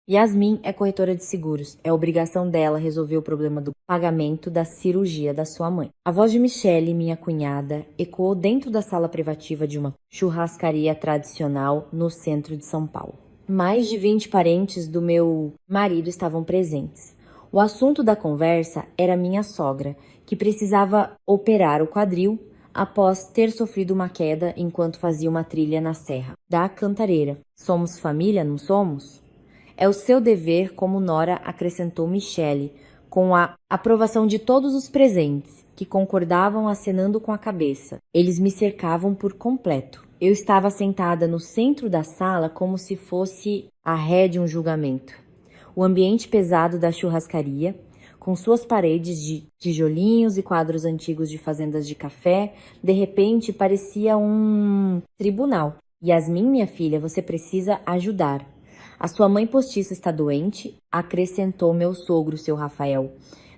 Yasmin é corretora de seguros. É obrigação dela resolver o problema do pagamento da cirurgia da sua mãe. A voz de Michele, minha cunhada, ecoou dentro da sala privativa de uma churrascaria tradicional no centro de São Paulo. Mais de 20 parentes do meu marido estavam presentes. O assunto da conversa era minha sogra, que precisava operar o quadril após ter sofrido uma queda enquanto fazia uma trilha na Serra da Cantareira. Somos família, não somos? É o seu dever, como Nora, acrescentou Michele, com a aprovação de todos os presentes, que concordavam acenando com a cabeça. Eles me cercavam por completo. Eu estava sentada no centro da sala como se fosse a ré de um julgamento. O ambiente pesado da churrascaria, com suas paredes de tijolinhos e quadros antigos de fazendas de café, de repente parecia um tribunal. Yasmin, minha filha, você precisa ajudar. A sua mãe postiça está doente, acrescentou meu sogro, seu Rafael.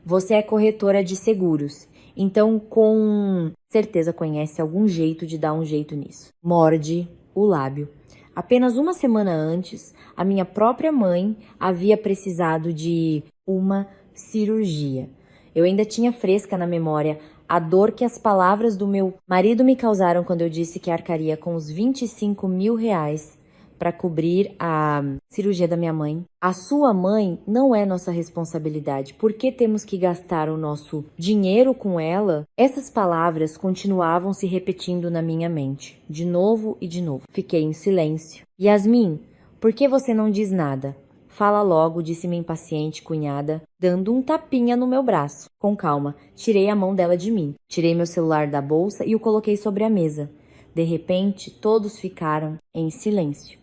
Você é corretora de seguros, então com certeza conhece algum jeito de dar um jeito nisso. Morde o lábio. Apenas uma semana antes, a minha própria mãe havia precisado de uma cirurgia. Eu ainda tinha fresca na memória a dor que as palavras do meu marido me causaram quando eu disse que arcaria com os 25 mil reais para cobrir a cirurgia da minha mãe. A sua mãe não é nossa responsabilidade. Por que temos que gastar o nosso dinheiro com ela? Essas palavras continuavam se repetindo na minha mente, de novo e de novo. Fiquei em silêncio. Yasmin, por que você não diz nada? Fala logo, disse minha impaciente cunhada, dando um tapinha no meu braço. Com calma, tirei a mão dela de mim. Tirei meu celular da bolsa e o coloquei sobre a mesa. De repente, todos ficaram em silêncio.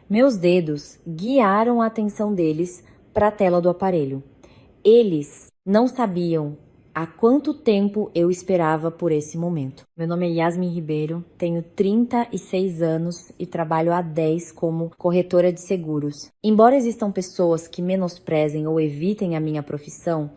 Meus dedos guiaram a atenção deles para a tela do aparelho. Eles não sabiam há quanto tempo eu esperava por esse momento. Meu nome é Yasmin Ribeiro, tenho 36 anos e trabalho há 10 como corretora de seguros. Embora existam pessoas que menosprezem ou evitem a minha profissão,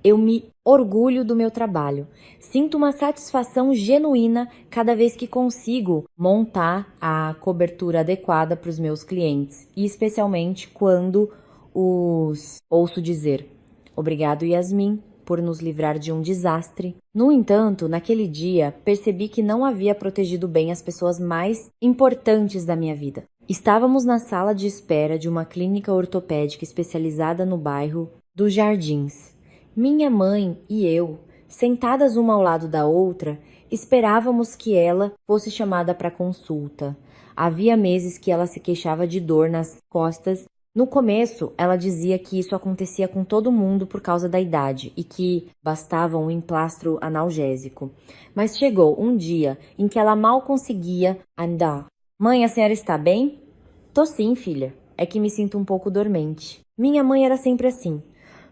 eu me orgulho do meu trabalho. Sinto uma satisfação genuína cada vez que consigo montar a cobertura adequada para os meus clientes, e especialmente quando os ouço dizer: obrigado, Yasmin, por nos livrar de um desastre. No entanto, naquele dia, percebi que não havia protegido bem as pessoas mais importantes da minha vida. Estávamos na sala de espera de uma clínica ortopédica especializada no bairro dos Jardins. Minha mãe e eu, sentadas uma ao lado da outra, esperávamos que ela fosse chamada para consulta. Havia meses que ela se queixava de dor nas costas. No começo, ela dizia que isso acontecia com todo mundo por causa da idade e que bastava um emplastro analgésico. Mas chegou um dia em que ela mal conseguia andar. Mãe, a senhora está bem? Tô sim, filha. É que me sinto um pouco dormente. Minha mãe era sempre assim.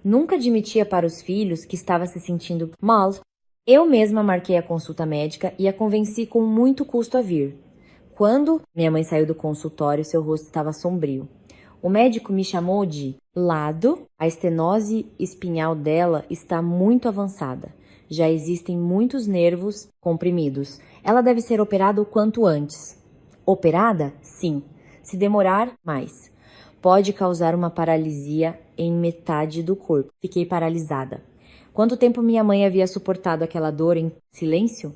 Nunca admitia para os filhos que estava se sentindo mal. Eu mesma marquei a consulta médica e a convenci com muito custo a vir. Quando minha mãe saiu do consultório, seu rosto estava sombrio. O médico me chamou de lado. A estenose espinhal dela está muito avançada. Já existem muitos nervos comprimidos. Ela deve ser operada o quanto antes. Operada? Sim. Se demorar, mais. Pode causar uma paralisia em metade do corpo. Fiquei paralisada. Quanto tempo minha mãe havia suportado aquela dor em silêncio?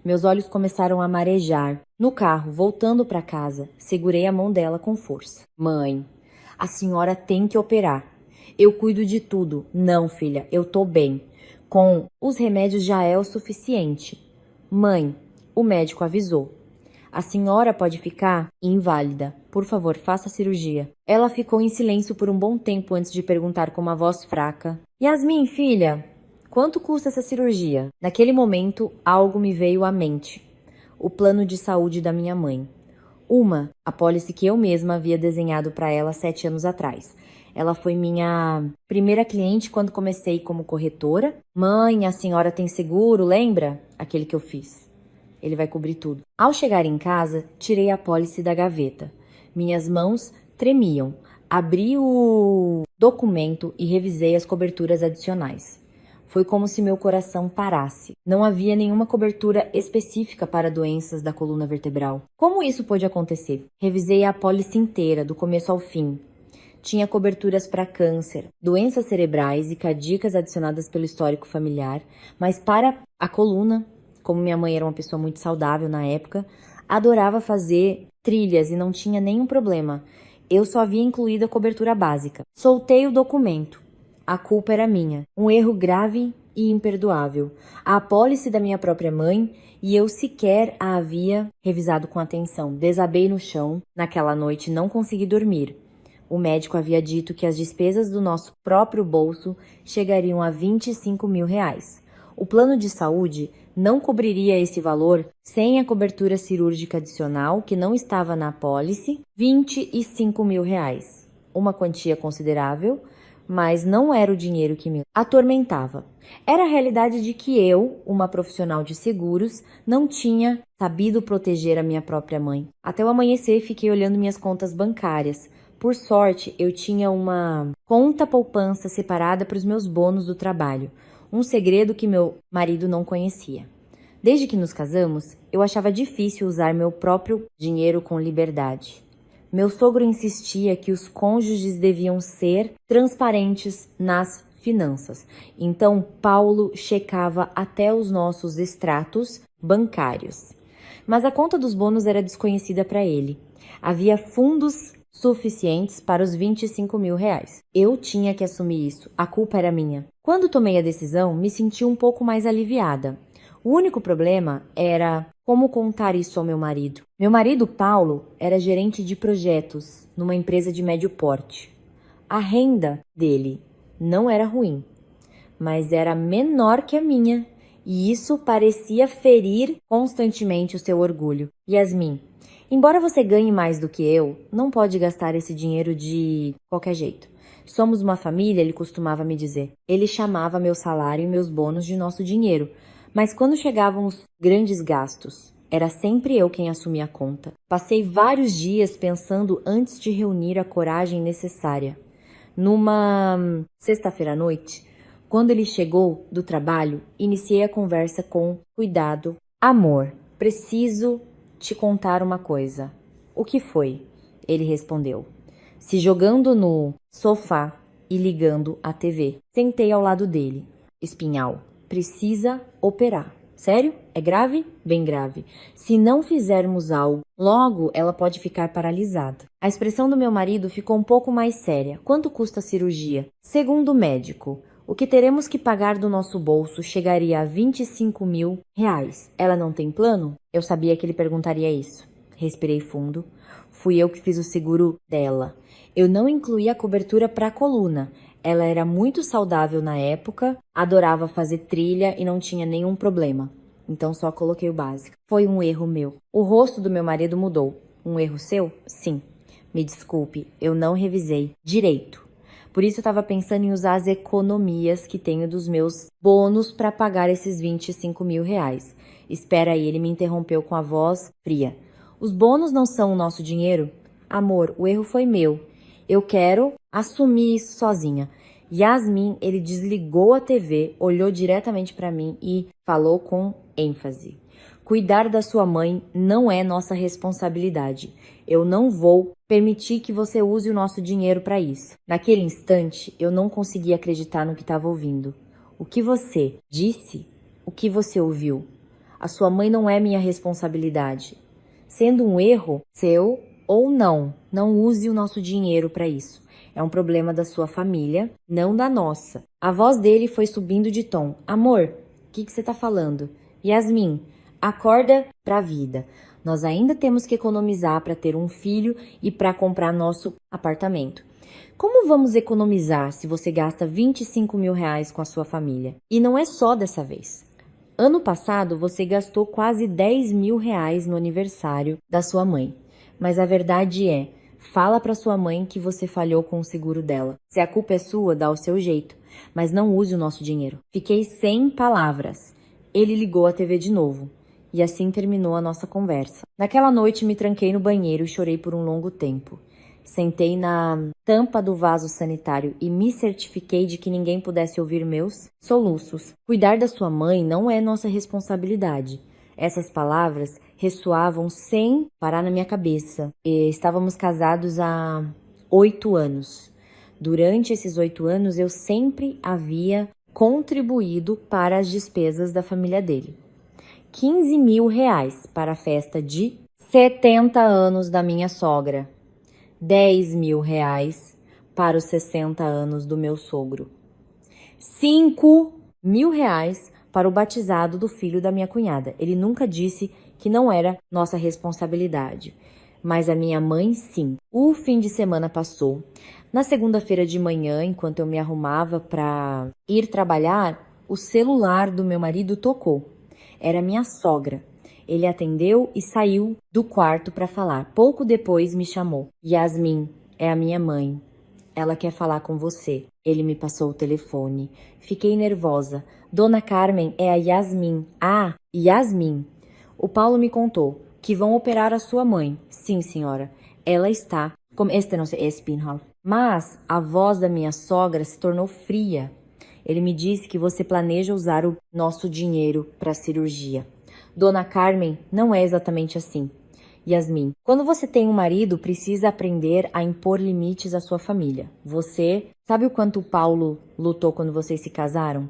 Meus olhos começaram a marejar. No carro, voltando para casa, segurei a mão dela com força. Mãe, a senhora tem que operar. Eu cuido de tudo. Não, filha, eu tô bem. Com os remédios já é o suficiente. Mãe, o médico avisou. A senhora pode ficar inválida. Por favor, faça a cirurgia. Ela ficou em silêncio por um bom tempo antes de perguntar com uma voz fraca: Yasmin, filha, quanto custa essa cirurgia? Naquele momento, algo me veio à mente. O plano de saúde da minha mãe. A apólice que eu mesma havia desenhado para ela 7 anos atrás. Ela foi minha primeira cliente quando comecei como corretora. Mãe, a senhora tem seguro, lembra? Aquele que eu fiz. Ele vai cobrir tudo. Ao chegar em casa, tirei a apólice da gaveta. Minhas mãos tremiam. Abri o documento e revisei as coberturas adicionais. Foi como se meu coração parasse. Não havia nenhuma cobertura específica para doenças da coluna vertebral. Como isso pôde acontecer? Revisei a apólice inteira, do começo ao fim. tinha coberturas para câncer, doenças cerebrais e cardíacas adicionadas pelo histórico familiar, mas para a coluna, como minha mãe era uma pessoa muito saudável na época, adorava fazer trilhas e não tinha nenhum problema. Eu só havia incluído a cobertura básica. Soltei o documento. A culpa era minha. Um erro grave e imperdoável. A apólice da minha própria mãe e eu sequer a havia revisado com atenção. Desabei no chão. Naquela noite não consegui dormir. O médico havia dito que as despesas do nosso próprio bolso chegariam a R$ 25 mil. O plano de saúde não cobriria esse valor sem a cobertura cirúrgica adicional, que não estava na apólice, R$ 25 mil. Uma quantia considerável, mas não era o dinheiro que me atormentava. Era a realidade de que eu, uma profissional de seguros, não tinha sabido proteger a minha própria mãe. Até o amanhecer, fiquei olhando minhas contas bancárias. Por sorte, eu tinha uma conta poupança separada para os meus bônus do trabalho, um segredo que meu marido não conhecia. Desde que nos casamos, eu achava difícil usar meu próprio dinheiro com liberdade. Meu sogro insistia que os cônjuges deviam ser transparentes nas finanças. Então, Paulo checava até os nossos extratos bancários. Mas a conta dos bônus era desconhecida para ele. Havia fundos suficientes para os R$ 25 mil. Eu tinha que assumir isso. A culpa era minha. Quando tomei a decisão, me senti um pouco mais aliviada. O único problema era como contar isso ao meu marido. Meu marido, Paulo, era gerente de projetos numa empresa de médio porte. A renda dele não era ruim, mas era menor que a minha, e isso parecia ferir constantemente o seu orgulho. Yasmin, embora você ganhe mais do que eu, não pode gastar esse dinheiro de qualquer jeito. Somos uma família, ele costumava me dizer. Ele chamava meu salário e meus bônus de nosso dinheiro. Mas quando chegavam os grandes gastos, era sempre eu quem assumia a conta. Passei vários dias pensando antes de reunir a coragem necessária. Numa sexta-feira à noite, quando ele chegou do trabalho, iniciei a conversa com cuidado. Amor, preciso te contar uma coisa. O que foi? Ele respondeu, se jogando no sofá e ligando a TV. Sentei ao lado dele. Espinhal, precisa operar. Sério? É grave? Bem grave. Se não fizermos algo, logo ela pode ficar paralisada. A expressão do meu marido ficou um pouco mais séria. Quanto custa a cirurgia? Segundo o médico, o que teremos que pagar do nosso bolso chegaria a R$ 25 mil. Ela não tem plano? Eu sabia que ele perguntaria isso. Respirei fundo. Fui eu que fiz o seguro dela. Eu não incluí a cobertura para a coluna. Ela era muito saudável na época, adorava fazer trilha e não tinha nenhum problema. Então só coloquei o básico. Foi um erro meu. O rosto do meu marido mudou. Um erro seu? Sim. Me desculpe, eu não revisei direito. Por isso eu estava pensando em usar as economias que tenho dos meus bônus para pagar esses R$ 25 mil. Espera aí, ele me interrompeu com a voz fria. Os bônus não são o nosso dinheiro? Amor, o erro foi meu. Eu quero assumir isso sozinha. Yasmin, ele desligou a TV, olhou diretamente para mim e falou com ênfase. Cuidar da sua mãe não é nossa responsabilidade. Eu não vou permitir que você use o nosso dinheiro para isso. Naquele instante, eu não conseguia acreditar no que estava ouvindo. O que você disse? O que você ouviu? A sua mãe não é minha responsabilidade. Sendo um erro seu ou não use o nosso dinheiro para isso. É um problema da sua família, não da nossa. A voz dele foi subindo de tom. Amor, o que você está falando? Yasmin, acorda para a vida. Nós ainda temos que economizar para ter um filho e para comprar nosso apartamento. Como vamos economizar se você gasta R$ 25 mil com a sua família? E não é só dessa vez. Ano passado, você gastou quase R$ 10 mil no aniversário da sua mãe. Mas a verdade é, fala para sua mãe que você falhou com o seguro dela. Se a culpa é sua, dá o seu jeito. Mas não use o nosso dinheiro. Fiquei sem palavras. Ele ligou a TV de novo. E assim terminou a nossa conversa. Naquela noite me tranquei no banheiro e chorei por um longo tempo. Sentei na tampa do vaso sanitário e me certifiquei de que ninguém pudesse ouvir meus soluços. Cuidar da sua mãe não é nossa responsabilidade. Essas palavras ressoavam sem parar na minha cabeça. Estávamos casados há 8 anos. Durante esses 8 anos, eu sempre havia contribuído para as despesas da família dele. 15 mil reais para a festa de 70 anos da minha sogra. 10 mil reais para os 60 anos do meu sogro. 5 mil reais para o batizado do filho da minha cunhada. Ele nunca disse que não era nossa responsabilidade, mas a minha mãe sim. O fim de semana passou. Na segunda-feira de manhã, enquanto eu me arrumava para ir trabalhar, o celular do meu marido tocou. Era minha sogra. Ele atendeu e saiu do quarto para falar. Pouco depois me chamou. Yasmin, é a minha mãe. Ela quer falar com você. Ele me passou o telefone. Fiquei nervosa. Dona Carmen, é a Yasmin. Ah, Yasmin. O Paulo me contou que vão operar a sua mãe. Sim, senhora. Ela está... Este não sei, Espinhal. Mas a voz da minha sogra se tornou fria. Ele me disse que você planeja usar o nosso dinheiro para a cirurgia. Dona Carmen, não é exatamente assim. Yasmin, quando você tem um marido, precisa aprender a impor limites à sua família. Você sabe o quanto o Paulo lutou quando vocês se casaram?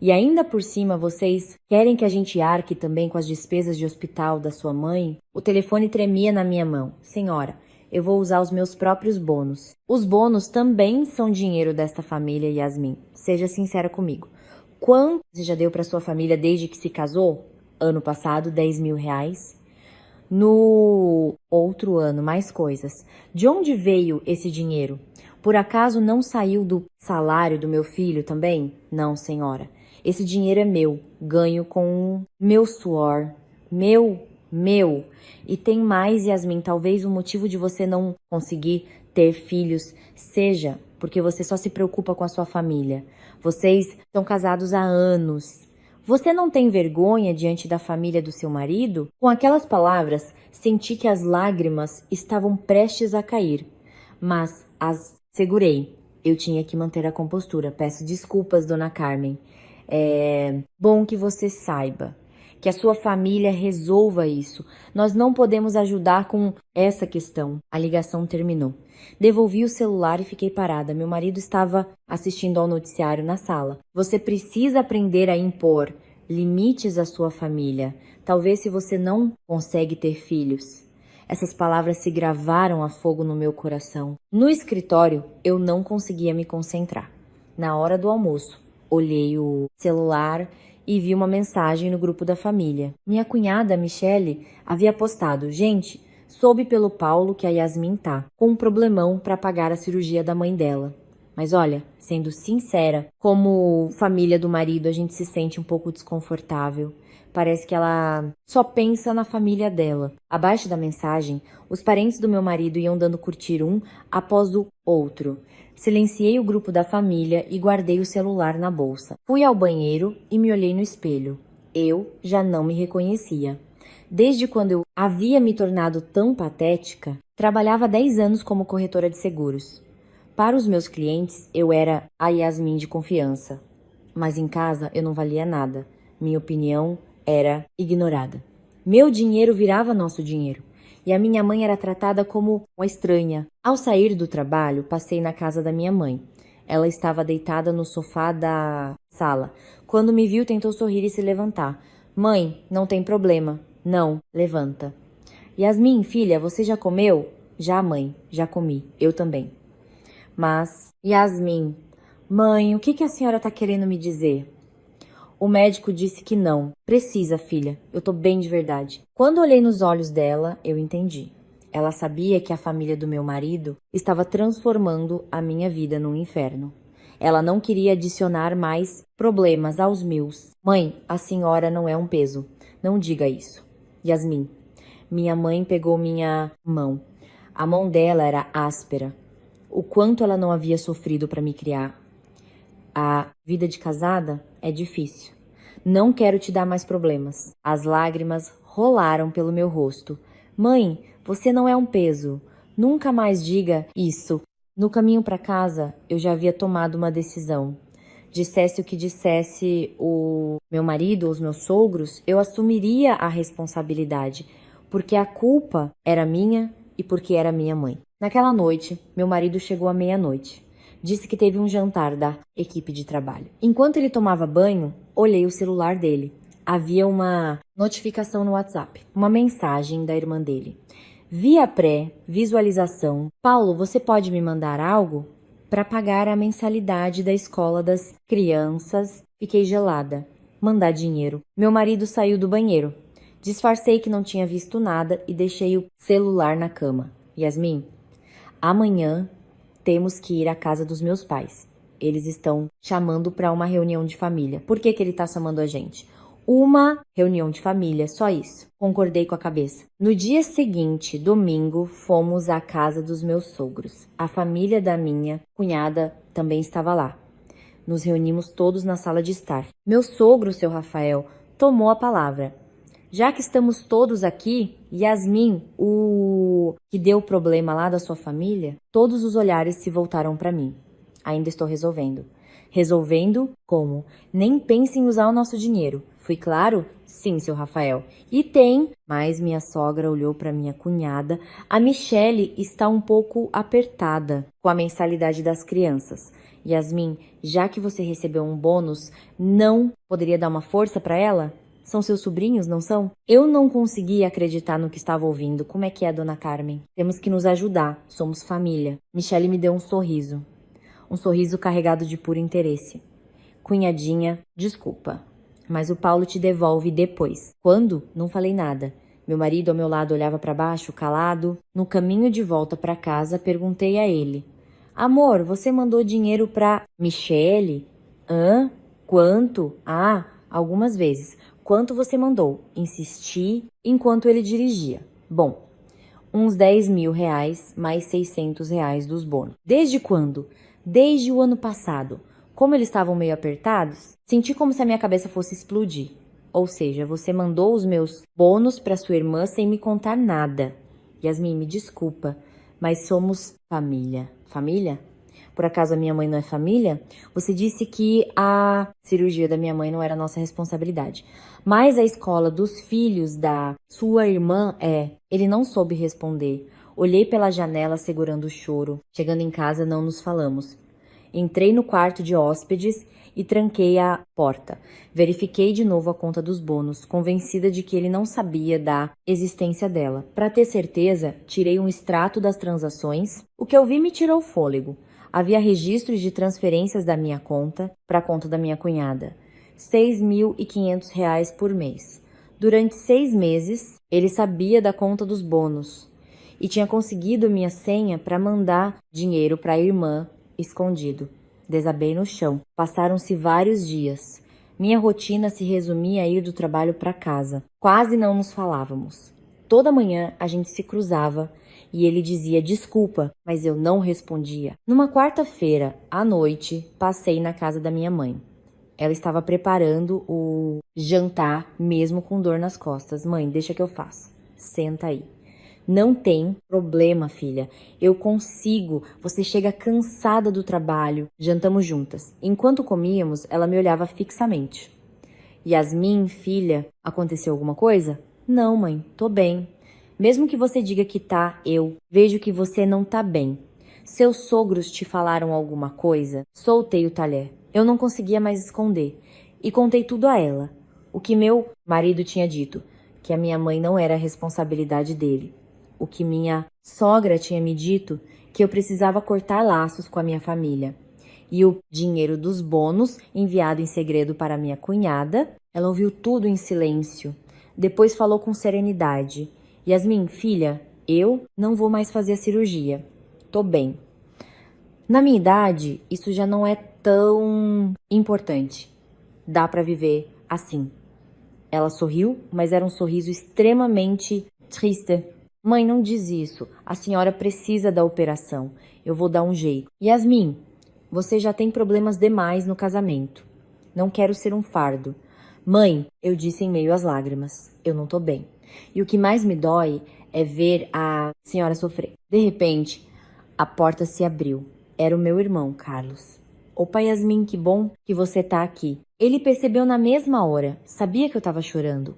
E ainda por cima, vocês querem que a gente arque também com as despesas de hospital da sua mãe? O telefone tremia na minha mão. Senhora, eu vou usar os meus próprios bônus. Os bônus também são dinheiro desta família, Yasmin. Seja sincera comigo. Quanto você já deu para sua família desde que se casou? Ano passado, 10 mil reais. No outro ano, mais coisas. De onde veio esse dinheiro? Por acaso não saiu do salário do meu filho também? Não, senhora. Esse dinheiro é meu. Ganho com meu suor. Meu. E tem mais, Yasmin. Talvez o motivo de você não conseguir ter filhos seja porque você só se preocupa com a sua família. Vocês estão casados há anos. Você não tem vergonha diante da família do seu marido? Com aquelas palavras, senti que as lágrimas estavam prestes a cair, mas as segurei. Eu tinha que manter a compostura. Peço desculpas, dona Carmen. É bom que você saiba que a sua família resolva isso. Nós não podemos ajudar com essa questão. A ligação terminou. Devolvi o celular e fiquei parada. Meu marido estava assistindo ao noticiário na sala. Você precisa aprender a impor limites à sua família. Talvez se você não consegue ter filhos. Essas palavras se gravaram a fogo no meu coração. No escritório, eu não conseguia me concentrar. Na hora do almoço, olhei o celular e vi uma mensagem no grupo da família. Minha cunhada, Michele, havia postado: gente, soube pelo Paulo que a Yasmin tá com um problemão para pagar a cirurgia da mãe dela. Mas olha, sendo sincera, como família do marido, a gente se sente um pouco desconfortável. Parece que ela só pensa na família dela. Abaixo da mensagem, os parentes do meu marido iam dando curtir um após o outro. Silenciei o grupo da família e guardei o celular na bolsa. Fui ao banheiro e me olhei no espelho. Eu já não me reconhecia. Desde quando eu havia me tornado tão patética, trabalhava há 10 anos como corretora de seguros. Para os meus clientes, eu era a Yasmin de confiança. Mas em casa, eu não valia nada. Minha opinião era ignorada. Meu dinheiro virava nosso dinheiro. E a minha mãe era tratada como uma estranha. Ao sair do trabalho, passei na casa da minha mãe. Ela estava deitada no sofá da sala. Quando me viu, tentou sorrir e se levantar. Mãe, não tem problema. Não, levanta. Yasmin, filha, você já comeu? Já, mãe, já comi. Eu também. Mas, Yasmin, mãe, o que a senhora está querendo me dizer? O médico disse que não. Precisa, filha. Eu tô bem de verdade. Quando olhei nos olhos dela, eu entendi. Ela sabia que a família do meu marido estava transformando a minha vida num inferno. Ela não queria adicionar mais problemas aos meus. Mãe, a senhora não é um peso. Não diga isso. Yasmin, minha mãe pegou minha mão. A mão dela era áspera. O quanto ela não havia sofrido para me criar. A vida de casada é difícil. Não quero te dar mais problemas. As lágrimas rolaram pelo meu rosto. Mãe, você não é um peso. Nunca mais diga isso. No caminho para casa, eu já havia tomado uma decisão. Dissesse o que dissesse o meu marido ou os meus sogros, eu assumiria a responsabilidade, porque a culpa era minha e porque era minha mãe. Naquela noite, meu marido chegou à meia-noite. Disse que teve um jantar da equipe de trabalho. Enquanto ele tomava banho, olhei o celular dele. Havia uma notificação no WhatsApp, uma mensagem da irmã dele. Via pré-visualização, Paulo, você pode me mandar algo? Para pagar a mensalidade da escola das crianças. Fiquei gelada. Mandar dinheiro. Meu marido saiu do banheiro. Disfarcei que não tinha visto nada e deixei o celular na cama. Yasmin, amanhã temos que ir à casa dos meus pais. Eles estão chamando para uma reunião de família. Por que ele está chamando a gente? Uma reunião de família, só isso. Concordei com a cabeça. No dia seguinte, domingo, fomos à casa dos meus sogros. A família da minha cunhada também estava lá. Nos reunimos todos na sala de estar. Meu sogro, seu Rafael, tomou a palavra. Já que estamos todos aqui, Yasmin, o que deu problema lá da sua família, todos os olhares se voltaram para mim. Ainda estou resolvendo. Resolvendo como? Nem pense em usar o nosso dinheiro. Fui claro? Sim, seu Rafael. E tem, mas minha sogra olhou para minha cunhada. A Michele está um pouco apertada com a mensalidade das crianças. Yasmin, já que você recebeu um bônus, não poderia dar uma força para ela? São seus sobrinhos, não são? Eu não conseguia acreditar no que estava ouvindo. Como é que é, dona Carmen? Temos que nos ajudar. Somos família. Michele me deu um sorriso. Um sorriso carregado de puro interesse. Cunhadinha, desculpa. Mas o Paulo te devolve depois. Quando? Não falei nada. Meu marido ao meu lado olhava para baixo, calado. No caminho de volta para casa, perguntei a ele. Amor, você mandou dinheiro para Michele? Hã? Quanto? Ah, algumas vezes. Quanto você mandou? Insisti enquanto ele dirigia. Bom, uns 10 mil reais mais 600 reais dos bônus. Desde quando? Desde o ano passado. Como eles estavam meio apertados, senti como se a minha cabeça fosse explodir. Ou seja, você mandou os meus bônus para sua irmã sem me contar nada. Yasmin, me desculpa, mas somos família. Família? Por acaso a minha mãe não é família? Você disse que a cirurgia da minha mãe não era nossa responsabilidade. Mas a escola dos filhos da sua irmã é. Ele não soube responder. Olhei pela janela segurando o choro. Chegando em casa, não nos falamos. Entrei no quarto de hóspedes e tranquei a porta. Verifiquei de novo a conta dos bônus, convencida de que ele não sabia da existência dela. Para ter certeza, tirei um extrato das transações. O que eu vi me tirou o fôlego. Havia registros de transferências da minha conta para a conta da minha cunhada. R$ 6.500 por mês. Durante 6 meses, ele sabia da conta dos bônus e tinha conseguido minha senha para mandar dinheiro para a irmã escondido. Desabei no chão. Passaram-se vários dias. Minha rotina se resumia a ir do trabalho para casa. Quase não nos falávamos. Toda manhã a gente se cruzava e ele dizia desculpa, mas eu não respondia. Numa quarta-feira, à noite, passei na casa da minha mãe. Ela estava preparando o jantar, mesmo com dor nas costas. Mãe, deixa que eu faço. Senta aí. Não tem problema, filha. Eu consigo. Você chega cansada do trabalho. Jantamos juntas. Enquanto comíamos, ela me olhava fixamente. Yasmin, filha, aconteceu alguma coisa? Não, mãe, tô bem. Mesmo que você diga que tá, eu vejo que você não tá bem. Seus sogros te falaram alguma coisa? Soltei o talher. Eu não conseguia mais esconder. E contei tudo a ela. O que meu marido tinha dito, que a minha mãe não era a responsabilidade dele. O que minha sogra tinha me dito, que eu precisava cortar laços com a minha família. E o dinheiro dos bônus enviado em segredo para minha cunhada. Ela ouviu tudo em silêncio. Depois falou com serenidade. Yasmin, filha, eu não vou mais fazer a cirurgia. Tô bem. Na minha idade, isso já não é tão importante. Dá para viver assim. Ela sorriu, mas era um sorriso extremamente triste. Mãe, não diz isso. A senhora precisa da operação. Eu vou dar um jeito. Yasmin, você já tem problemas demais no casamento. Não quero ser um fardo. Mãe, eu disse em meio às lágrimas. Eu não tô bem. E o que mais me dói é ver a senhora sofrer. De repente, a porta se abriu. Era o meu irmão, Carlos. Opa, Yasmin, que bom que você tá aqui. Ele percebeu na mesma hora. Sabia que eu tava chorando.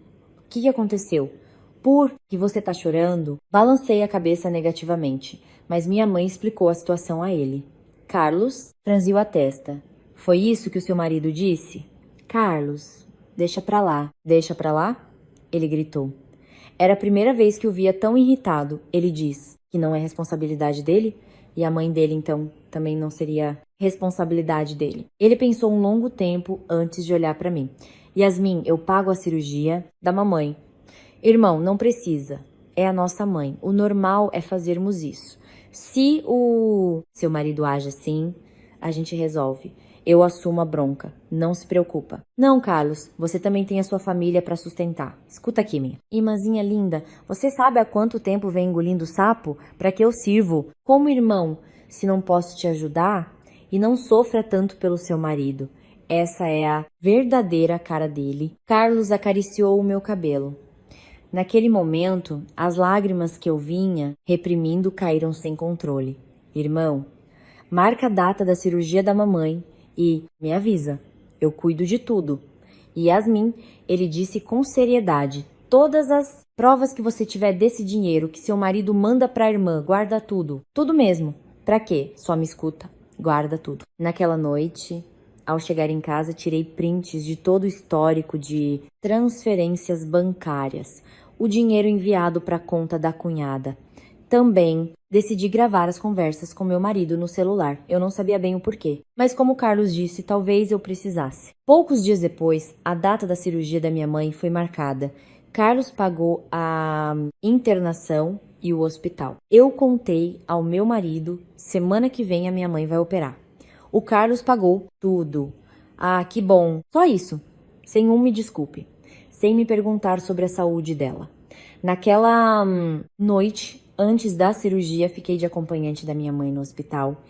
O que aconteceu? Por que você tá chorando? Balancei a cabeça negativamente, mas minha mãe explicou a situação a ele. Carlos franziu a testa. Foi isso que o seu marido disse? Carlos, deixa pra lá. Deixa pra lá? Ele gritou. Era a primeira vez que o via tão irritado. Ele diz que não é responsabilidade dele? E a mãe dele, então, também não seria responsabilidade dele. Ele pensou um longo tempo antes de olhar pra mim. Yasmin, eu pago a cirurgia da mamãe. Irmão, não precisa. É a nossa mãe. O normal é fazermos isso. Se o seu marido age assim, a gente resolve. Eu assumo a bronca. Não se preocupa. Não, Carlos, você também tem a sua família para sustentar. Escuta aqui, minha. Irmãzinha linda, você sabe há quanto tempo vem engolindo sapo? Para que eu sirvo? Como irmão, se não posso te ajudar? E não sofra tanto pelo seu marido. Essa é a verdadeira cara dele. Carlos acariciou o meu cabelo. Naquele momento, as lágrimas que eu vinha reprimindo caíram sem controle. Irmão, marca a data da cirurgia da mamãe e me avisa. Eu cuido de tudo. E Yasmin, ele disse com seriedade, todas as provas que você tiver desse dinheiro que seu marido manda pra irmã, guarda tudo. Tudo mesmo. Pra quê? Só me escuta. Guarda tudo. Naquela noite, ao chegar em casa, tirei prints de todo o histórico de transferências bancárias, o dinheiro enviado para a conta da cunhada. Também decidi gravar as conversas com meu marido no celular. Eu não sabia bem o porquê, mas como Carlos disse, talvez eu precisasse. Poucos dias depois, a data da cirurgia da minha mãe foi marcada. Carlos pagou a internação e o hospital. Eu contei ao meu marido, semana que vem a minha mãe vai operar. O Carlos pagou tudo. Ah, que bom. Só isso. Sem me desculpe. Sem me perguntar sobre a saúde dela. Naquela noite, antes da cirurgia, fiquei de acompanhante da minha mãe no hospital.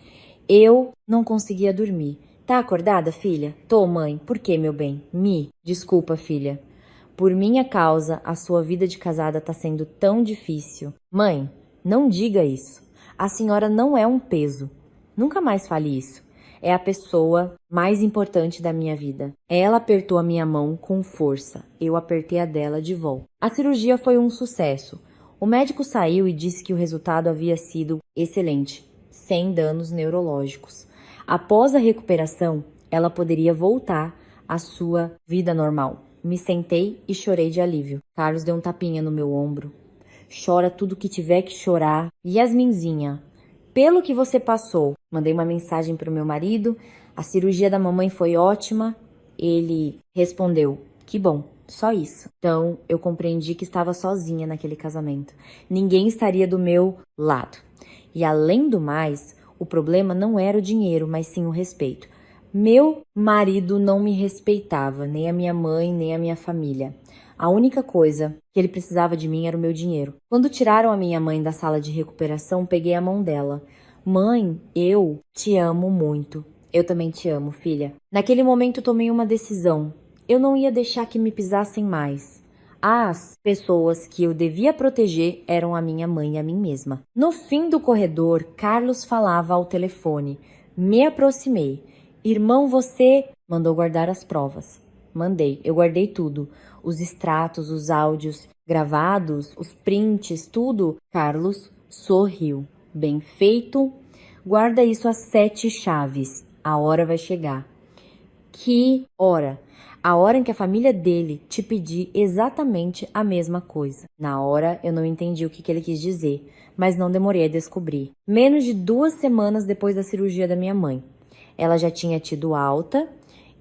Eu não conseguia dormir. Tá acordada, filha? Tô, mãe. Por quê, meu bem? Desculpa, filha. Por minha causa, a sua vida de casada tá sendo tão difícil. Mãe, não diga isso. A senhora não é um peso. Nunca mais fale isso. É a pessoa mais importante da minha vida. Ela apertou a minha mão com força. Eu apertei a dela de volta. A cirurgia foi um sucesso. O médico saiu e disse que o resultado havia sido excelente, sem danos neurológicos. Após a recuperação, ela poderia voltar à sua vida normal. Me sentei e chorei de alívio. Carlos deu um tapinha no meu ombro. Chora tudo que tiver que chorar. Yasminzinha, pelo que você passou, mandei uma mensagem para o meu marido. A cirurgia da mamãe foi ótima. Ele respondeu, que bom, só isso. Então, eu compreendi que estava sozinha naquele casamento. Ninguém estaria do meu lado. E além do mais, o problema não era o dinheiro, mas sim o respeito. Meu marido não me respeitava, nem a minha mãe, nem a minha família. A única coisa que ele precisava de mim era o meu dinheiro. Quando tiraram a minha mãe da sala de recuperação, peguei a mão dela. Mãe, eu te amo muito. Eu também te amo, filha. Naquele momento tomei uma decisão. Eu não ia deixar que me pisassem mais. As pessoas que eu devia proteger eram a minha mãe e a mim mesma. No fim do corredor, Carlos falava ao telefone. Me aproximei. Irmão, você mandou guardar as provas. Mandei, eu guardei tudo. Os extratos, os áudios gravados, os prints, tudo. Carlos sorriu. Bem feito. Guarda isso às 7 chaves. A hora vai chegar. Que hora? A hora em que a família dele te pedir exatamente a mesma coisa. Na hora, eu não entendi o que ele quis dizer, mas não demorei a descobrir. Menos de 2 semanas depois da cirurgia da minha mãe. Ela já tinha tido alta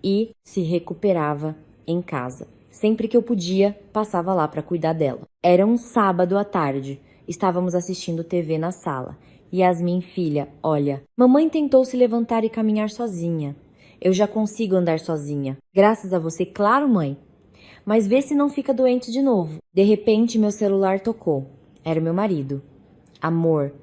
e se recuperava em casa. Sempre que eu podia, passava lá para cuidar dela. Era um sábado à tarde. Estávamos assistindo TV na sala. Yasmin, filha, olha, mamãe tentou se levantar e caminhar sozinha. Eu já consigo andar sozinha. Graças a você, claro, mãe. Mas vê se não fica doente de novo. De repente, meu celular tocou. Era meu marido. Amor,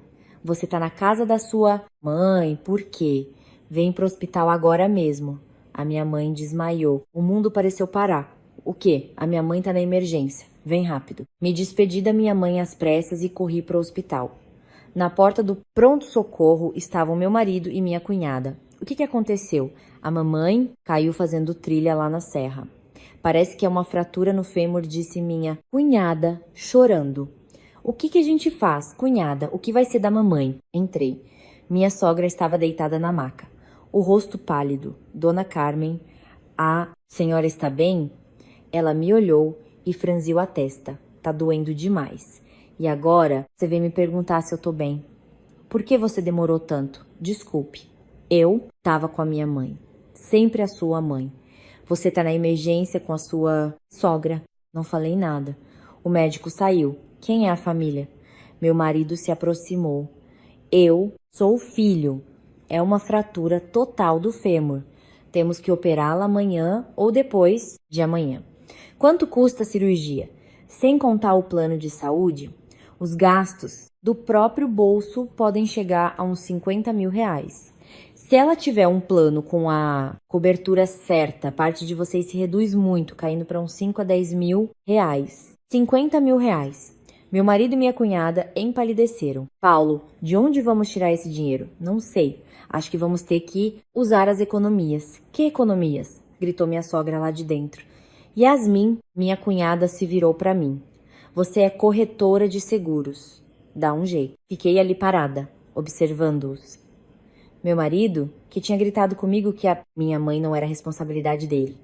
você tá na casa da sua mãe, por quê? Vem pro hospital agora mesmo. A minha mãe desmaiou. O mundo pareceu parar. O quê? A minha mãe tá na emergência. Vem rápido. Me despedi da minha mãe às pressas e corri pro hospital. Na porta do pronto-socorro estavam meu marido e minha cunhada. O que aconteceu? A mamãe caiu fazendo trilha lá na serra. Parece que é uma fratura no fêmur, disse minha cunhada, chorando. O que a gente faz, cunhada? O que vai ser da mamãe? Entrei. Minha sogra estava deitada na maca, o rosto pálido. Dona Carmen, a senhora está bem? Ela me olhou e franziu a testa. Tá doendo demais. E agora você vem me perguntar se eu tô bem. Por que você demorou tanto? Desculpe. Eu tava com a minha mãe. Sempre a sua mãe. Você tá na emergência com a sua sogra. Não falei nada. O médico saiu. Quem é a família? Meu marido se aproximou. Eu sou o filho. É uma fratura total do fêmur. Temos que operá-la amanhã ou depois de amanhã. Quanto custa a cirurgia? Sem contar o plano de saúde, os gastos do próprio bolso podem chegar a uns 50 mil reais. Se ela tiver um plano com a cobertura certa, a parte de vocês se reduz muito, caindo para uns 5 a 10 mil reais. 50 mil reais. Meu marido e minha cunhada empalideceram. Paulo, de onde vamos tirar esse dinheiro? Não sei. Acho que vamos ter que usar as economias. Que economias? Gritou minha sogra lá de dentro. Yasmin, minha cunhada, se virou para mim. Você é corretora de seguros. Dá um jeito. Fiquei ali parada, observando-os. Meu marido, que tinha gritado comigo que a minha mãe não era responsabilidade dele.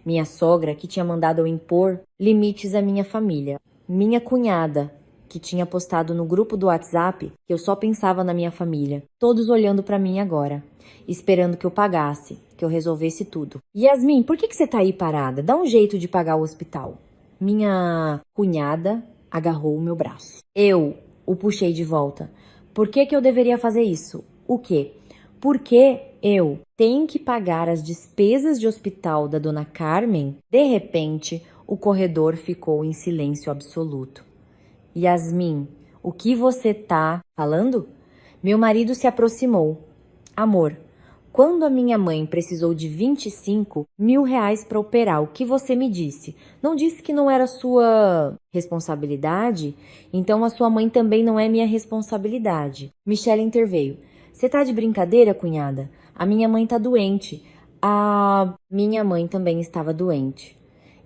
Minha sogra, que tinha mandado eu impor limites à minha família. Minha cunhada, que tinha postado no grupo do WhatsApp que eu só pensava na minha família. Todos olhando para mim agora, esperando que eu pagasse, que eu resolvesse tudo. Yasmin, por que você tá aí parada? Dá um jeito de pagar o hospital. Minha cunhada agarrou o meu braço. Eu o puxei de volta. Por que eu deveria fazer isso? O quê? Porque eu tenho que pagar as despesas de hospital da dona Carmen? De repente, o corredor ficou em silêncio absoluto. Yasmin, o que você tá falando? Meu marido se aproximou. Amor, quando a minha mãe precisou de 25 mil reais para operar, o que você me disse? Não disse que não era sua responsabilidade? Então a sua mãe também não é minha responsabilidade. Michelle interveio. Você tá de brincadeira, cunhada? A minha mãe tá doente. A minha mãe também estava doente.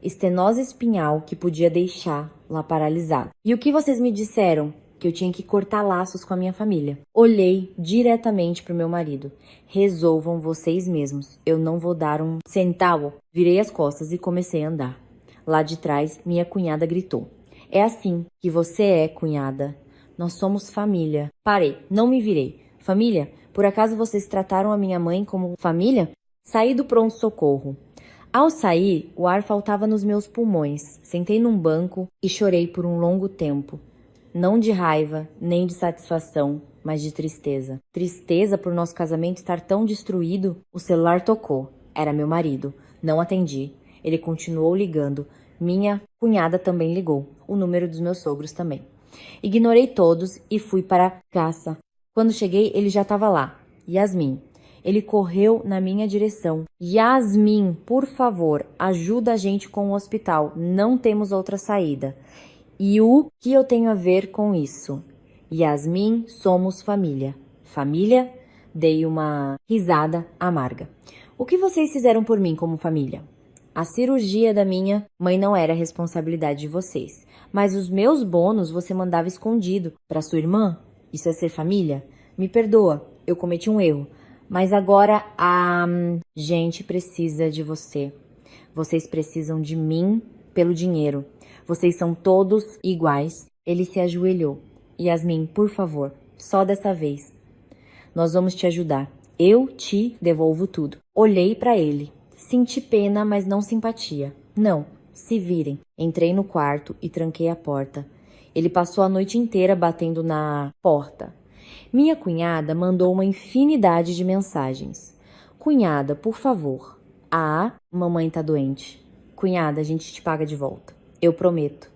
Estenose espinhal que podia deixar lá paralisado. E o que vocês me disseram? Que eu tinha que cortar laços com a minha família. Olhei diretamente pro meu marido. Resolvam vocês mesmos. Eu não vou dar um centavo. Virei as costas e comecei a andar. Lá de trás, minha cunhada gritou. É assim que você é, cunhada. Nós somos família. Parei, não me virei. Família? Por acaso vocês trataram a minha mãe como família? Saí do pronto-socorro. Ao sair, o ar faltava nos meus pulmões. Sentei num banco e chorei por um longo tempo. Não de raiva, nem de satisfação, mas de tristeza. Tristeza por nosso casamento estar tão destruído. O celular tocou. Era meu marido. Não atendi. Ele continuou ligando. Minha cunhada também ligou. O número dos meus sogros também. Ignorei todos e fui para a caça. Quando cheguei, ele já estava lá. Yasmin. Ele correu na minha direção. Yasmin, por favor, ajuda a gente com o hospital. Não temos outra saída. E o que eu tenho a ver com isso? Yasmin, somos família. Família? Dei uma risada amarga. O que vocês fizeram por mim como família? A cirurgia da minha mãe não era responsabilidade de vocês. Mas os meus bônus você mandava escondido para sua irmã? Isso é ser família? Me perdoa, eu cometi um erro. Mas agora a gente precisa de você. Vocês precisam de mim pelo dinheiro. Vocês são todos iguais. Ele se ajoelhou. Yasmin, por favor, só dessa vez. Nós vamos te ajudar. Eu te devolvo tudo. Olhei para ele. Senti pena, mas não simpatia. Não, se virem. Entrei no quarto e tranquei a porta. Ele passou a noite inteira batendo na porta. Minha cunhada mandou uma infinidade de mensagens. Cunhada, por favor. Ah, mamãe tá doente. Cunhada, a gente te paga de volta. Eu prometo.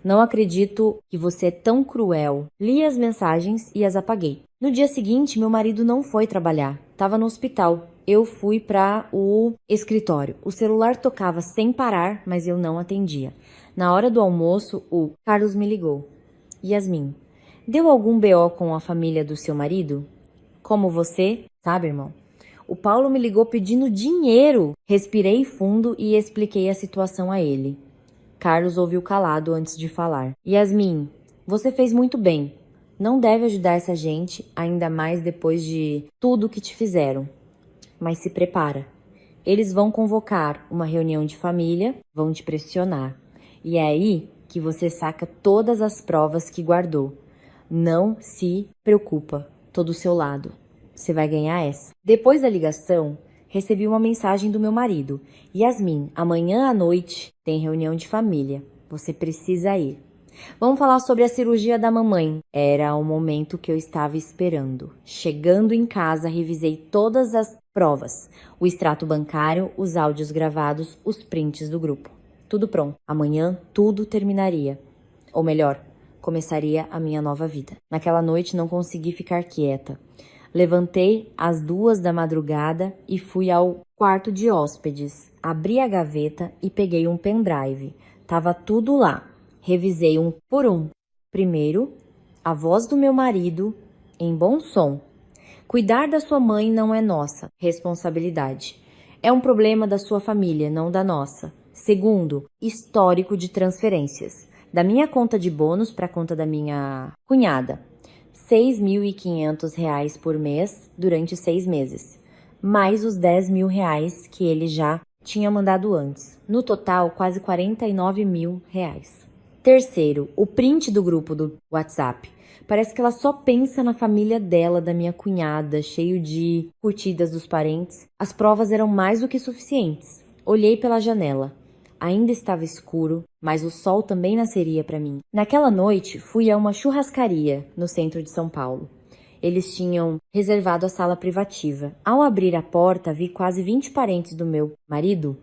Não acredito que você é tão cruel. Li as mensagens e as apaguei. No dia seguinte, meu marido não foi trabalhar. Tava no hospital. Eu fui para o escritório. O celular tocava sem parar, mas eu não atendia. Na hora do almoço, o Carlos me ligou. Yasmin, deu algum BO com a família do seu marido? Como você, sabe, irmão? O Paulo me ligou pedindo dinheiro. Respirei fundo e expliquei a situação a ele. Carlos ouviu calado antes de falar. Yasmin, você fez muito bem. Não deve ajudar essa gente, ainda mais depois de tudo que te fizeram. Mas se prepara. Eles vão convocar uma reunião de família, vão te pressionar. E é aí que você saca todas as provas que guardou. Não se preocupa, tô do seu lado. Você vai ganhar essa. Depois da ligação, recebi uma mensagem do meu marido. Yasmin, amanhã à noite tem reunião de família. Você precisa ir. Vamos falar sobre a cirurgia da mamãe. Era o momento que eu estava esperando. Chegando em casa, revisei todas as provas. O extrato bancário, os áudios gravados, os prints do grupo. Tudo pronto. Amanhã tudo terminaria. Ou melhor, começaria a minha nova vida. Naquela noite não consegui ficar quieta. Levantei às 2 da madrugada e fui ao quarto de hóspedes. Abri a gaveta e peguei um pendrive. Tava tudo lá. Revisei um por um. Primeiro, a voz do meu marido em bom som. Cuidar da sua mãe não é nossa responsabilidade. É um problema da sua família, não da nossa. Segundo, histórico de transferências. Da minha conta de bônus para a conta da minha cunhada. R$ 6.500 por mês durante 6 meses. Mais os R$ 10.000 que ele já tinha mandado antes. No total, quase R$ 49.000. Terceiro, o print do grupo do WhatsApp. Parece que ela só pensa na família dela, da minha cunhada, cheio de curtidas dos parentes. As provas eram mais do que suficientes. Olhei pela janela. Ainda estava escuro, mas o sol também nasceria para mim. Naquela noite, fui a uma churrascaria no centro de São Paulo. Eles tinham reservado a sala privativa. Ao abrir a porta, vi quase 20 parentes do meu marido,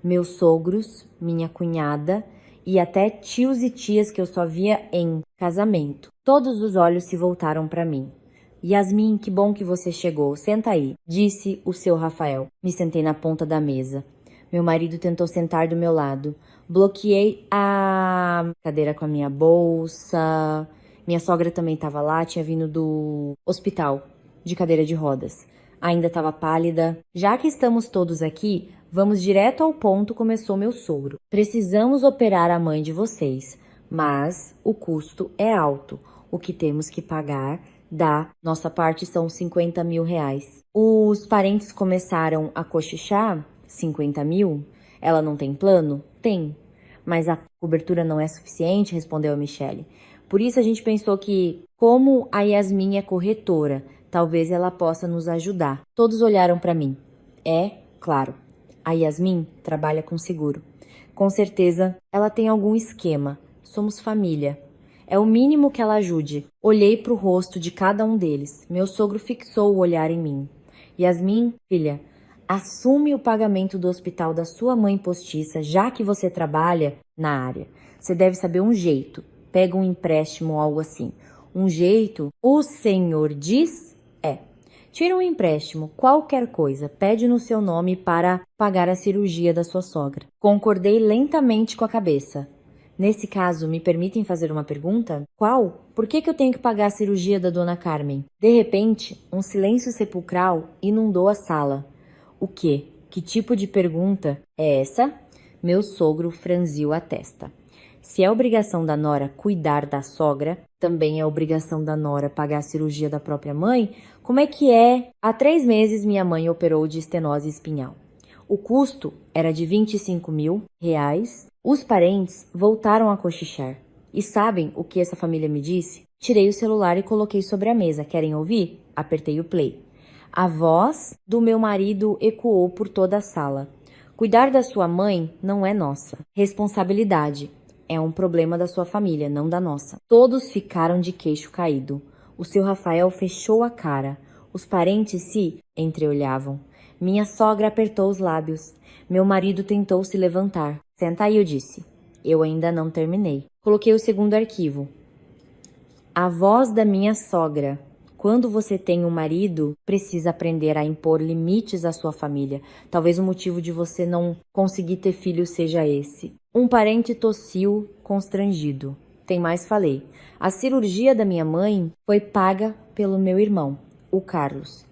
meus sogros, minha cunhada e até tios e tias que eu só via em casamento. Todos os olhos se voltaram para mim. Yasmin, que bom que você chegou. Senta aí, disse o seu Rafael. Me sentei na ponta da mesa. Meu marido tentou sentar do meu lado. Bloqueei a cadeira com a minha bolsa. Minha sogra também estava lá, tinha vindo do hospital, de cadeira de rodas. Ainda estava pálida. Já que estamos todos aqui, vamos direto ao ponto, começou meu sogro. Precisamos operar a mãe de vocês, mas o custo é alto. O que temos que pagar da nossa parte são R$ 50.000. Os parentes começaram a cochichar. 50 mil? Ela não tem plano? Tem. Mas a cobertura não é suficiente, respondeu a Michele. Por isso a gente pensou que, como a Yasmin é corretora, talvez ela possa nos ajudar. Todos olharam para mim. É, claro. A Yasmin trabalha com seguro. Com certeza, ela tem algum esquema. Somos família. É o mínimo que ela ajude. Olhei para o rosto de cada um deles. Meu sogro fixou o olhar em mim. Yasmin, filha, assume o pagamento do hospital da sua mãe postiça, já que você trabalha na área. Você deve saber um jeito. Pega um empréstimo ou algo assim. Um jeito, o senhor diz, tira um empréstimo, qualquer coisa, pede no seu nome para pagar a cirurgia da sua sogra. Concordei lentamente com a cabeça. Nesse caso, me permitem fazer uma pergunta? Qual? Por que eu tenho que pagar a cirurgia da dona Carmen? De repente, um silêncio sepulcral inundou a sala. O quê? Que tipo de pergunta é essa? Meu sogro franziu a testa. Se é obrigação da nora cuidar da sogra, também é obrigação da nora pagar a cirurgia da própria mãe, como é que é? Há 3 meses minha mãe operou de estenose espinhal. O custo era de R$ 25.000. Os parentes voltaram a cochichar. E sabem o que essa família me disse? Tirei o celular e coloquei sobre a mesa. Querem ouvir? Apertei o play. A voz do meu marido ecoou por toda a sala. Cuidar da sua mãe não é nossa responsabilidade. É um problema da sua família, não da nossa. Todos ficaram de queixo caído. O seu Rafael fechou a cara. Os parentes se entreolhavam. Minha sogra apertou os lábios. Meu marido tentou se levantar. Senta aí, eu disse. Eu ainda não terminei. Coloquei o segundo arquivo. A voz da minha sogra. Quando você tem um marido, precisa aprender a impor limites à sua família. Talvez o motivo de você não conseguir ter filho seja esse. Um parente tossiu, constrangido. Tem mais, falei. A cirurgia da minha mãe foi paga pelo meu irmão, o Carlos.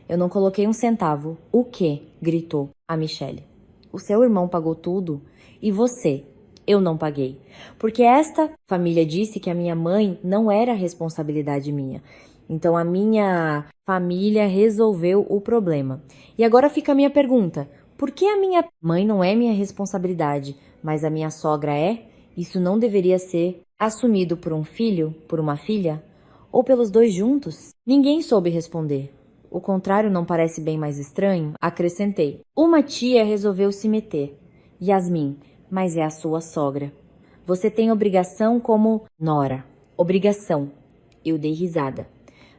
Eu não coloquei um centavo. O quê? Gritou a Michele. O seu irmão pagou tudo? E você? eu não paguei. Porque esta família disse que a minha mãe não era responsabilidade minha. Então a minha família resolveu o problema. E agora fica a minha pergunta: por que a minha mãe não é minha responsabilidade, mas a minha sogra é? Isso não deveria ser assumido por um filho, por uma filha? Ou pelos dois juntos? Ninguém soube responder. O contrário não parece bem mais estranho? Acrescentei. Uma tia resolveu se meter. Yasmin, mas é a sua sogra. Você tem obrigação como nora. Obrigação. Eu dei risada.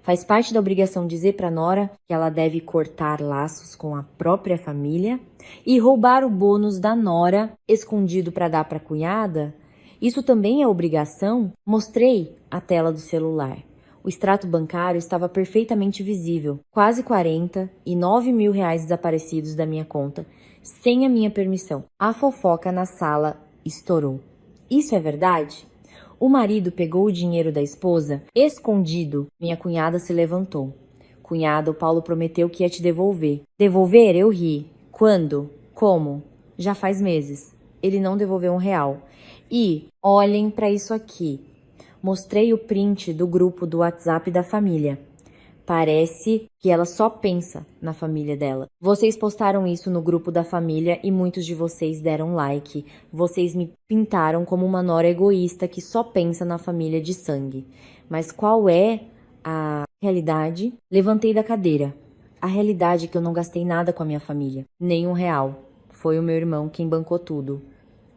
Faz parte da obrigação dizer para nora que ela deve cortar laços com a própria família e roubar o bônus da nora escondido para dar para a cunhada? Isso também é obrigação? Mostrei a tela do celular. O extrato bancário estava perfeitamente visível. Quase 49 mil reais desaparecidos da minha conta, sem a minha permissão. A fofoca na sala estourou. Isso é verdade? O marido pegou o dinheiro da esposa, escondido. Minha cunhada se levantou. Cunhada, o Paulo prometeu que ia te devolver. Devolver? Eu ri. Quando? Como? Já faz meses. Ele não devolveu R$1. E, olhem para isso aqui. Mostrei o print do grupo do WhatsApp da família. Parece que ela só pensa na família dela. Vocês postaram isso no grupo da família e muitos de vocês deram like. Vocês me pintaram como uma nora egoísta que só pensa na família de sangue. Mas qual é a realidade? Levantei da cadeira. A realidade é que eu não gastei nada com a minha família. Nem R$1. Foi o meu irmão quem bancou tudo.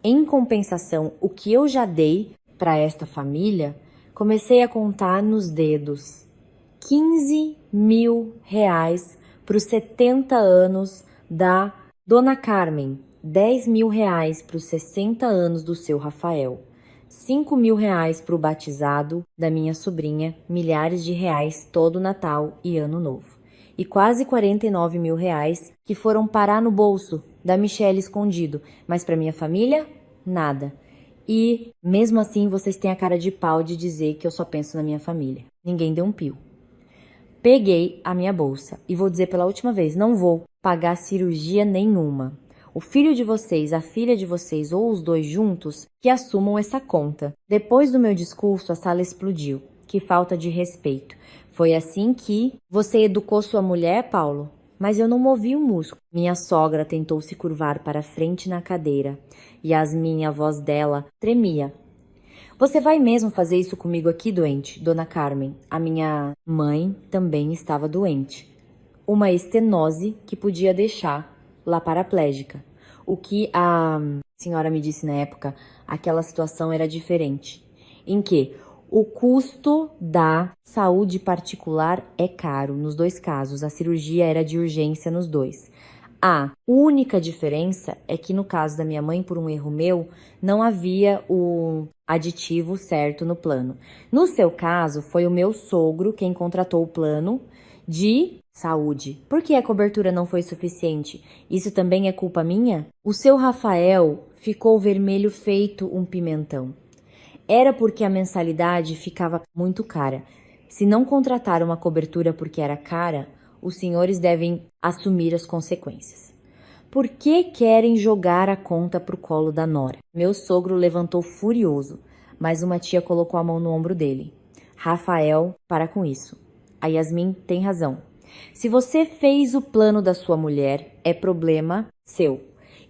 Em compensação, o que eu já dei para esta família, comecei a contar nos dedos. 15 mil reais para os 70 anos da Dona Carmen, 10 mil reais para os 60 anos do seu Rafael, 5 mil reais para o batizado da minha sobrinha, milhares de reais todo Natal e Ano Novo. E quase 49 mil reais que foram parar no bolso da Michelle escondido, mas para minha família, nada. E mesmo assim vocês têm a cara de pau de dizer que eu só penso na minha família. Ninguém deu um pio. Peguei a minha bolsa e vou dizer pela última vez, não vou pagar cirurgia nenhuma. O filho de vocês, a filha de vocês ou os dois juntos que assumam essa conta. Depois do meu discurso, a sala explodiu. Que falta de respeito. Foi assim que você educou sua mulher, Paulo? Mas eu não movi um músculo. Minha sogra tentou se curvar para frente na cadeira. Yasmin, a voz dela, tremia. Você vai mesmo fazer isso comigo aqui, doente, Dona Carmen? A minha mãe também estava doente. Uma estenose que podia deixá-la paraplégica. O que a senhora me disse na época, aquela situação era diferente. Em que o custo da saúde particular é caro nos dois casos. A cirurgia era de urgência nos dois. A única diferença é que no caso da minha mãe, por um erro meu, não havia o aditivo certo no plano. No seu caso, foi o meu sogro quem contratou o plano de saúde. Por que a cobertura não foi suficiente? Isso também é culpa minha? O seu Rafael ficou vermelho feito um pimentão. Era porque a mensalidade ficava muito cara. Se não contrataram uma cobertura porque era cara, os senhores devem assumir as consequências. Por que querem jogar a conta pro colo da nora? Meu sogro levantou furioso, mas uma tia colocou a mão no ombro dele. Rafael, para com isso. A Yasmin tem razão. Se você fez o plano da sua mulher, é problema seu.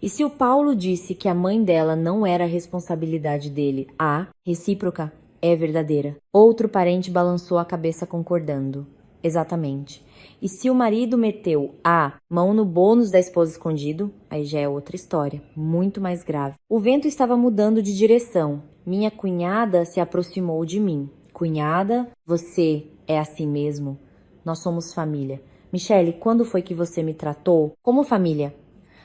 E se o Paulo disse que a mãe dela não era responsabilidade dele, a recíproca é verdadeira. Outro parente balançou a cabeça concordando. Exatamente. E se o marido meteu a mão no bônus da esposa escondido, aí já é outra história, muito mais grave. O vento estava mudando de direção. Minha cunhada se aproximou de mim. Cunhada, você é assim mesmo? Nós somos família. Michele, quando foi que você me tratou como família?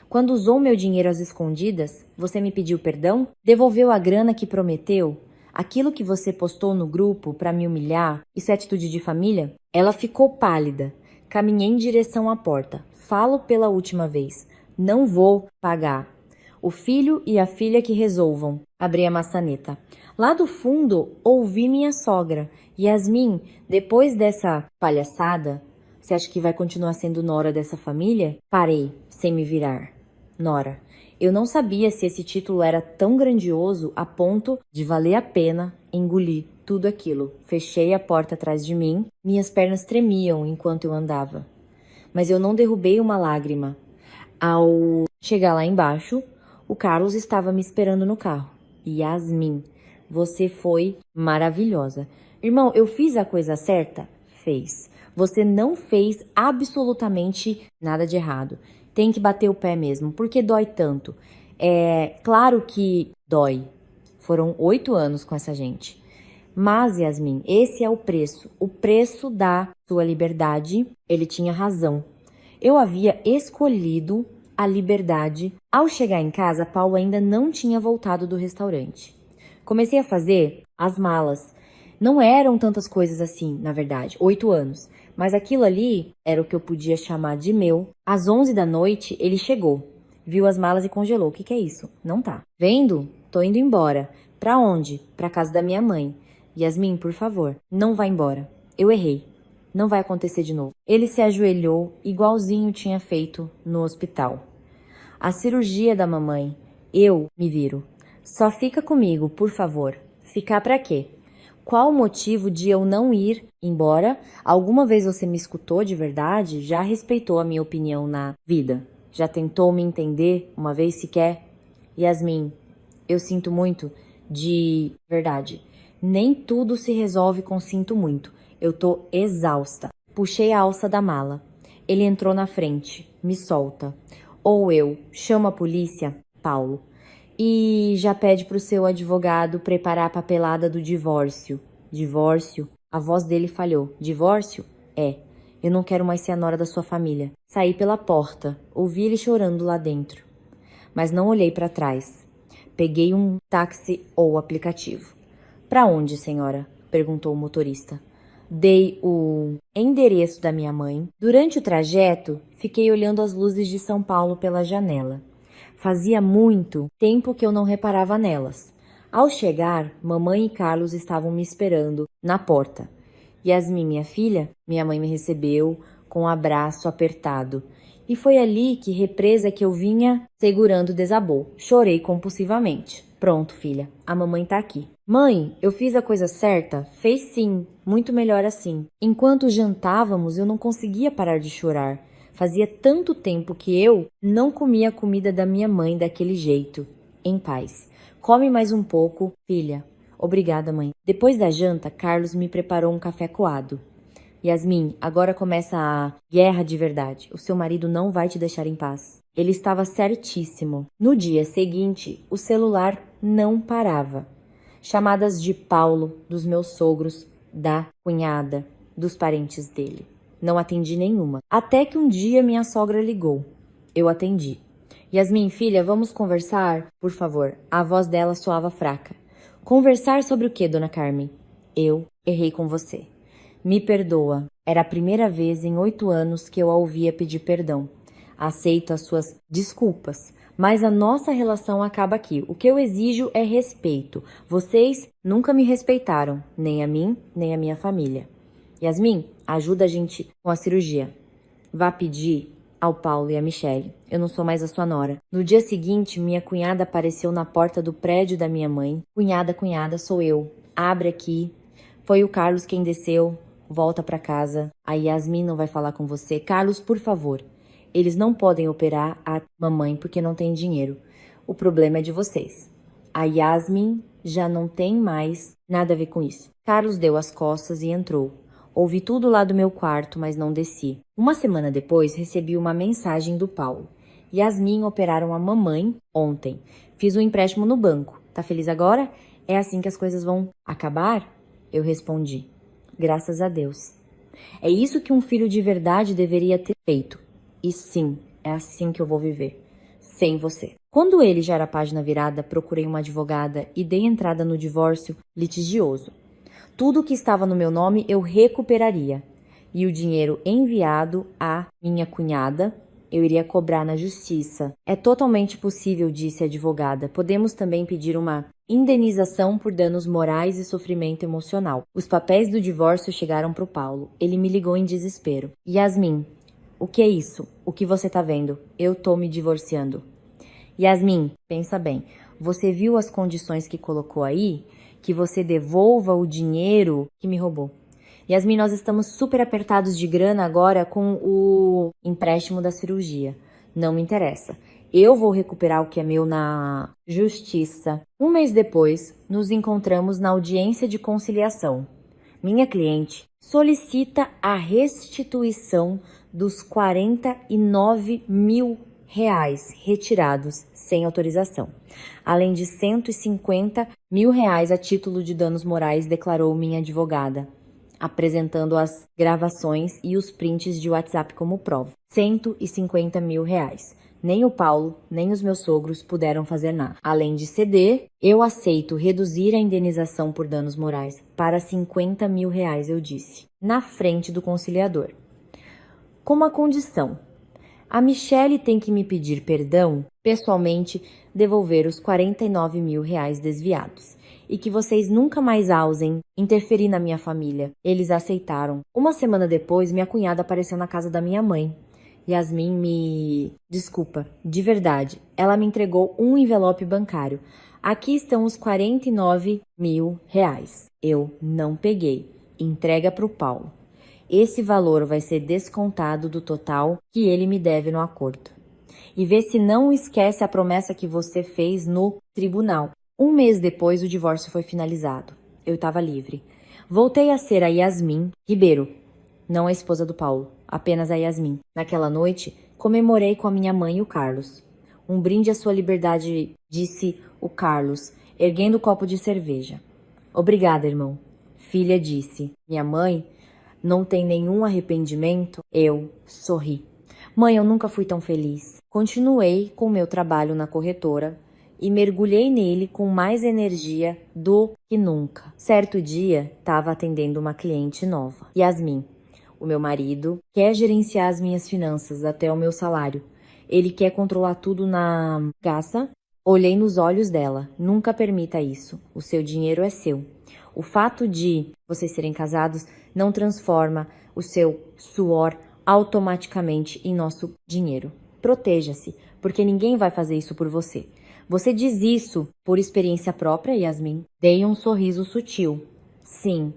Quando usou meu dinheiro às escondidas, você me pediu perdão? Devolveu a grana que prometeu? Aquilo que você postou no grupo para me humilhar, isso é atitude de família? Ela ficou pálida. Caminhei em direção à porta. Falo pela última vez. Não vou pagar. O filho e a filha que resolvam. Abri a maçaneta. Lá do fundo, ouvi minha sogra. Yasmin, depois dessa palhaçada, você acha que vai continuar sendo nora dessa família? Parei, sem me virar. Nora. Eu não sabia se esse título era tão grandioso a ponto de valer a pena engolir tudo aquilo. Fechei a porta atrás de mim, minhas pernas tremiam enquanto eu andava. Mas eu não derrubei uma lágrima. Ao chegar lá embaixo, o Carlos estava me esperando no carro. Yasmin, você foi maravilhosa. Irmão, eu fiz a coisa certa? Fez. Você não fez absolutamente nada de errado. Tem que bater o pé mesmo, porque dói tanto. É claro que dói. Foram 8 anos com essa gente. Mas, Yasmin, esse é o preço da sua liberdade. Ele tinha razão. Eu havia escolhido a liberdade. Ao chegar em casa, Paulo ainda não tinha voltado do restaurante. Comecei a fazer as malas. Não eram tantas coisas assim, na verdade, 8 anos. Mas aquilo ali era o que eu podia chamar de meu. Às 11 da noite, ele chegou. Viu as malas e congelou. O que é isso? Não tá. Vendo? Tô indo embora. Pra onde? Pra casa da minha mãe. Yasmin, por favor, não vá embora. Eu errei. Não vai acontecer de novo. Ele se ajoelhou, igualzinho tinha feito no hospital. A cirurgia da mamãe. Eu me viro. Só fica comigo, por favor. Ficar pra quê? Qual o motivo de eu não ir embora? Alguma vez você me escutou de verdade? Já respeitou a minha opinião na vida? Já tentou me entender uma vez sequer? Yasmin, eu sinto muito de verdade. Nem tudo se resolve com sinto muito. Eu tô exausta. Puxei a alça da mala. Ele entrou na frente. Me solta. Ou eu chamo a polícia, Paulo. E já pede pro seu advogado preparar a papelada do divórcio. Divórcio? A voz dele falhou. Divórcio? É. Eu não quero mais ser a nora da sua família. Saí pela porta. Ouvi ele chorando lá dentro. Mas não olhei para trás. Peguei um táxi ou aplicativo. Para onde, senhora? Perguntou o motorista. Dei o endereço da minha mãe. Durante o trajeto, fiquei olhando as luzes de São Paulo pela janela. Fazia muito tempo que eu não reparava nelas. Ao chegar, mamãe e Carlos estavam me esperando na porta. Yasmin, minha filha, minha mãe me recebeu com um abraço apertado. E foi ali que represa que eu vinha segurando desabou. Chorei compulsivamente. Pronto, filha, a mamãe tá aqui. Mãe, eu fiz a coisa certa? Fez sim, muito melhor assim. Enquanto jantávamos, eu não conseguia parar de chorar. Fazia tanto tempo que eu não comia a comida da minha mãe daquele jeito, em paz. Come mais um pouco, filha. Obrigada, mãe. Depois da janta, Carlos me preparou um café coado. Yasmin, agora começa a guerra de verdade. O seu marido não vai te deixar em paz. Ele estava certíssimo. No dia seguinte, o celular não parava. Chamadas de Paulo, dos meus sogros, da cunhada, dos parentes dele. Não atendi nenhuma. Até que um dia minha sogra ligou. Eu atendi. Yasmin, filha, vamos conversar? Por favor. A voz dela soava fraca. Conversar sobre o quê, dona Carmen? Eu errei com você. Me perdoa. Era a primeira vez em 8 anos que eu a ouvia pedir perdão. Aceito as suas desculpas, mas a nossa relação acaba aqui. O que eu exijo é respeito. Vocês nunca me respeitaram, nem a mim, nem a minha família. Yasmin, ajuda a gente com a cirurgia. Vá pedir ao Paulo e a Michele. Eu não sou mais a sua nora. No dia seguinte, minha cunhada apareceu na porta do prédio da minha mãe. Cunhada, sou eu. Abre aqui. Foi o Carlos quem desceu. Volta pra casa. A Yasmin não vai falar com você. Carlos, por favor. Eles não podem operar a mamãe porque não tem dinheiro. O problema é de vocês. A Yasmin já não tem mais nada a ver com isso. Carlos deu as costas e entrou. Ouvi tudo lá do meu quarto, mas não desci. Uma semana depois, recebi uma mensagem do Paulo. Yasmin operaram a mamãe ontem. Fiz um empréstimo no banco. Tá feliz agora? É assim que as coisas vão acabar? Eu respondi. Graças a Deus. É isso que um filho de verdade deveria ter feito. E sim, é assim que eu vou viver. Sem você. Quando ele já era página virada, procurei uma advogada e dei entrada no divórcio litigioso. Tudo que estava no meu nome eu recuperaria. E o dinheiro enviado à minha cunhada eu iria cobrar na justiça. É totalmente possível, disse a advogada. Podemos também pedir uma indenização por danos morais e sofrimento emocional. Os papéis do divórcio chegaram para o Paulo. Ele me ligou em desespero. Yasmin, o que é isso? O que você tá vendo? Eu tô me divorciando. Yasmin, pensa bem. Você viu as condições que colocou aí? Que você devolva o dinheiro que me roubou. Yasmin, nós estamos super apertados de grana agora com o empréstimo da cirurgia. Não me interessa. Eu vou recuperar o que é meu na justiça. Um mês depois, nos encontramos na audiência de conciliação. Minha cliente solicita a restituição dos 49 mil reais retirados sem autorização, além de 150 mil reais a título de danos morais, declarou minha advogada, apresentando as gravações e os prints de WhatsApp como prova. 150 mil reais. Nem o Paulo, nem os meus sogros puderam fazer nada. Além de ceder, eu aceito reduzir a indenização por danos morais para 50 mil reais, eu disse, na frente do conciliador. Com uma condição. A Michele tem que me pedir perdão, pessoalmente, devolver os 49 mil reais desviados. E que vocês nunca mais ousem interferir na minha família. Eles aceitaram. Uma semana depois, minha cunhada apareceu na casa da minha mãe. Yasmin me... Desculpa, de verdade. Ela me entregou um envelope bancário. Aqui estão os 49 mil reais. Eu não peguei. Entrega para o Paulo. Esse valor vai ser descontado do total que ele me deve no acordo. E vê se não esquece a promessa que você fez no tribunal. Um mês depois, o divórcio foi finalizado. Eu estava livre. Voltei a ser a Yasmin Ribeiro, não a esposa do Paulo, apenas a Yasmin. Naquela noite, comemorei com a minha mãe e o Carlos. Um brinde à sua liberdade, disse o Carlos, erguendo o copo de cerveja. Obrigada, irmão. Filha disse. Minha mãe não tem nenhum arrependimento? Eu sorri. Mãe, eu nunca fui tão feliz. Continuei com meu trabalho na corretora e mergulhei nele com mais energia do que nunca. Certo dia, estava atendendo uma cliente nova. Yasmin, o meu marido, quer gerenciar as minhas finanças até o meu salário. Ele quer controlar tudo na caça. Olhei nos olhos dela. Nunca permita isso. O seu dinheiro é seu. O fato de vocês serem casados não transforma o seu suor automaticamente em nosso dinheiro. Proteja-se, porque ninguém vai fazer isso por você. Você diz isso por experiência própria, Yasmin? Dei um sorriso sutil. Sim.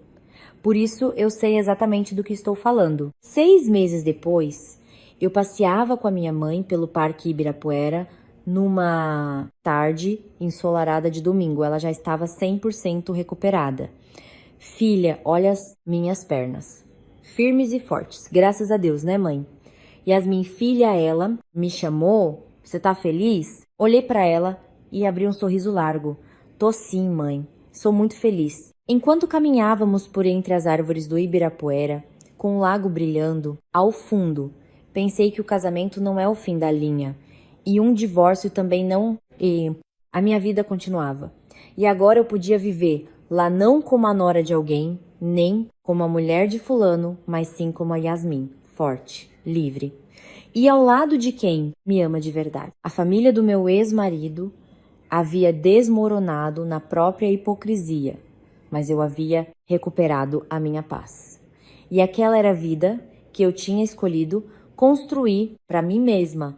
Por isso eu sei exatamente do que estou falando. 6 meses depois, eu passeava com a minha mãe pelo Parque Ibirapuera numa tarde ensolarada de domingo. Ela já estava 100% recuperada. Filha, olha as minhas pernas. Firmes e fortes. Graças a Deus, né, mãe? Yasmin, filha, ela me chamou. Você tá feliz? Olhei para ela e abri um sorriso largo. Tô sim, mãe. Sou muito feliz. Enquanto caminhávamos por entre as árvores do Ibirapuera, com o lago brilhando, ao fundo, pensei que o casamento não é o fim da linha. E um divórcio também não... E a minha vida continuava. E agora eu podia viver lá não como a nora de alguém, nem como a mulher de fulano, mas sim como a Yasmin, forte, livre. E ao lado de quem me ama de verdade. A família do meu ex-marido havia desmoronado na própria hipocrisia, mas eu havia recuperado a minha paz. E aquela era a vida que eu tinha escolhido construir para mim mesma,